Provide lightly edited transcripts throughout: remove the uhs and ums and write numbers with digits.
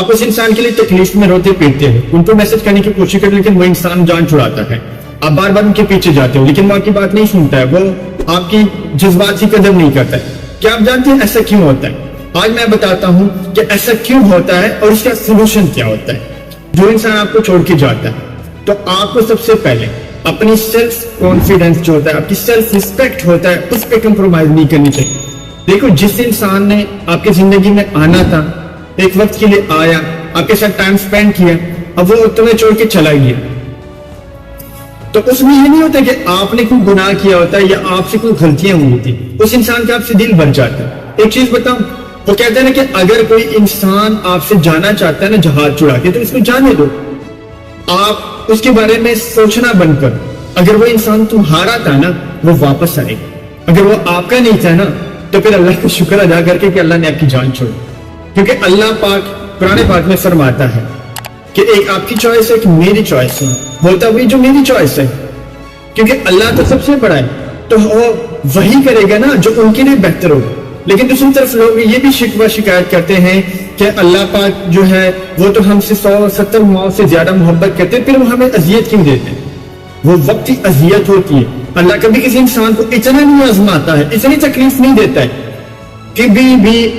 آپ اس انسان کے لیے تکلیف میں روتے پیٹتے ہیں، ان کو میسج کرنے کی کوشش کرتے، لیکن وہ انسان جان چھڑاتا ہے، آپ بار بار ان کے پیچھے جاتے ہو لیکن وہ آپ کی بات نہیں سنتا ہے، وہ آپ کی جذبات کی قدر نہیں کرتا ہے۔ کیا آپ جانتے ہیں ایسا کیوں ہوتا ہے؟ آج میں بتاتا ہوں کہ ایسا کیوں ہوتا ہے اور اس کا سولوشن کیا ہوتا ہے۔ جو انسان آپ کو چھوڑ کے جاتا ہے تو آپ کو سب سے پہلے اپنی سیلف کانفیڈنس جو ہوتا ہے، آپ کی سیلف ریسپیکٹ ہوتا ہے، اس پہ کمپرومائز نہیں کرنی چاہیے۔ دیکھو، جس انسان نے آپ کی زندگی میں آنا تھا، ایک وقت کے لیے آیا، آپ کے ساتھ ٹائم سپینڈ کیا، اب وہ تمہیں چھوڑ کے چلا گیا، تو اس میں یہ نہیں ہوتا کہ آپ نے کوئی گناہ کیا ہوتا ہے یا آپ سے کوئی غلطیاں ہوئی تھی، اس انسان کا آپ سے دل بھر جاتا ہے۔ ایک چیز بتاؤں، وہ کہتے ہیں نا کہ اگر کوئی انسان آپ سے جانا چاہتا ہے نا جہاز چڑا کے، تو اس کو جانے دو، آپ اس کے بارے میں سوچنا بند کرو۔ اگر وہ انسان تمہارا تھا نا، وہ واپس آئے گا، اگر وہ آپ کا نہیں تھا نا، تو پھر اللہ کا شکر ادا کر کے کہ اللہ نے آپ کی جان چھوڑی، کیونکہ اللہ پاک قرآن پاک میں فرماتا ہے کہ ایک آپ کی چوائس ہے، ایک میری چوائس ہے، ہوتا وہی جو میری چوائس ہے، کیونکہ اللہ تو سب سے بڑا ہے، تو وہ وہی کرے گا نا جو ان کے لیے بہتر ہوگا۔ لیکن دوسری طرف لوگ یہ بھی شکوہ شکایت کرتے ہیں کہ اللہ پاک جو ہے وہ تو ہم سے 170 ماؤں سے زیادہ محبت کرتے ہیں، پھر وہ ہمیں اذیت کیوں دیتے ہیں؟ وہ وقتی اذیت ہوتی ہے۔ اللہ کبھی کسی انسان کو اتنا نہیں آزماتا ہے، اتنی تکلیف نہیں دیتا ہے،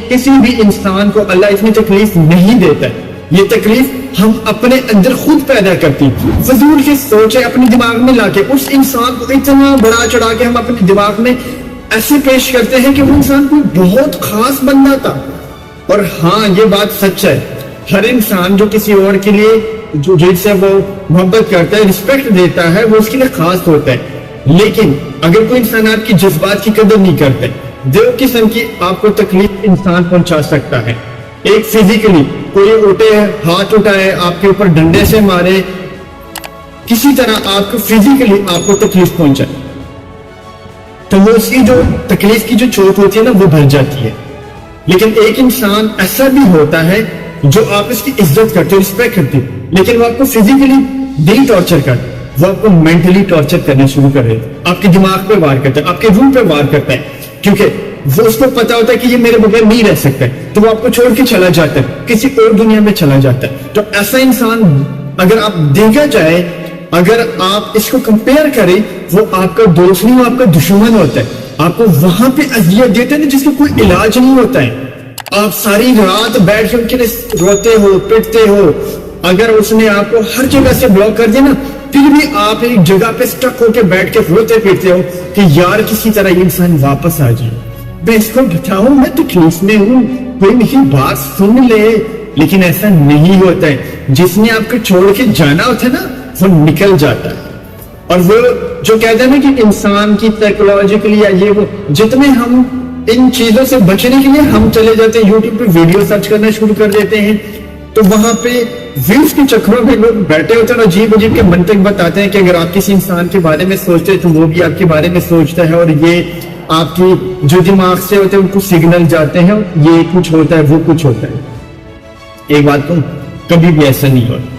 کسی بھی انسان کو اللہ اتنی تکلیف نہیں دیتا ہے۔ یہ تکلیف ہم اپنے اندر خود پیدا کرتی ہیں، فضول کی سوچیں اپنے دماغ میں لا کے اس انسان کو اتنا بڑا چڑھا کے ہم اپنے دماغ میں ایسے پیش کرتے ہیں کہ وہ انسان کوئی بہت خاص بندہ تھا۔ اور ہاں، یہ بات سچ ہے، ہر انسان جو کسی اور کے لیے جس سے وہ محبت کرتا ہے، رسپیکٹ دیتا ہے، وہ اس کے لیے خاص ہوتا ہے۔ لیکن اگر کوئی انسان آپ کی جذبات کی قدر نہیں کرتا، دو قسم کی آپ کو تکلیف انسان پہنچا سکتا ہے۔ ایک فزیکلی، کوئی اٹھے ہاتھ اٹھائے، آپ کے اوپر ڈنڈے سے مارے، کسی طرح آپ کو فزیکلی آپ کو تکلیف پہنچائے، تو وہ اس کی جو تکلیف کی جو چوٹ ہوتی ہے نا، وہ بھر جاتی ہے۔ لیکن ایک انسان ایسا بھی ہوتا ہے جو آپ اس کی عزت کرتے ہو، رسپیکٹ کرتے ہو، لیکن وہ آپ کو فزیکلی نہیں ٹارچر کرتا، وہ آپ کو مینٹلی ٹارچر کرنا شروع کر دیتا ہے، آپ کے دماغ پہ وار کرتا ہے، آپ کے روح پہ وار کرتا ہے، کیونکہ وہ اس کو پتا ہوتا ہے کہ یہ میرے بغیر نہیں رہ سکتا ہے، تو وہ آپ کو چھوڑ کے چلا جاتا ہے، کسی اور دنیا میں چلا جاتا ہے۔ تو ایسا انسان اگر آپ دیکھا جائے، اگر آپ اس کو کمپیئر کریں، وہ آپ کا دوست نہیں، وہ آپ کا دشمن ہوتا ہے، آپ کو وہاں پہ اذیت دیتے ہیں جس کا کوئی علاج نہیں ہوتا ہے، آپ ساری رات بیٹھ کے ان کے لیے روتے ہو، پٹتے ہو، اگر اس نے آپ کو ہر جگہ سے بلاک کر دیا نا، پھر بھی آپ ایک جگہ پہ سٹک ہو کے بیٹھ کے روتے پیٹتے ہو کہ یار کسی طرح یہ انسان واپس آ جائے، میں اس کو بتاؤں میں تکلیف میں ہوں، کوئی میری بات سن لے۔ لیکن ایسا نہیں ہوتا ہے، جس نے آپ کو چھوڑ کے جانا ہوتا ہے نا، وہ نکل جاتا ہے۔ اور وہ جو کہتے ہیں نا کہ انسان کی سائیکولوجیکلی یا یہ وہ، جتنے ہم ان چیزوں سے بچنے کے لیے ہم چلے جاتے ہیں، یوٹیوب پہ ویڈیو سرچ کرنا شروع کر دیتے ہیں، تو وہاں پہ ویوز کے چکروں میں لوگ بیٹھے ہوتے ہیں اور عجیب عجیب کے منطق بتاتے ہیں کہ اگر آپ کسی انسان کے بارے میں سوچتے ہیں تو وہ بھی آپ کے بارے میں سوچتا ہے، اور یہ آپ کی جو دماغ سے ہوتے ہیں ان کو سگنل جاتے ہیں، یہ کچھ ہوتا ہے، وہ کچھ ہوتا ہے۔ ایک بات کہوں، کبھی بھی ایسا نہیں ہوتا۔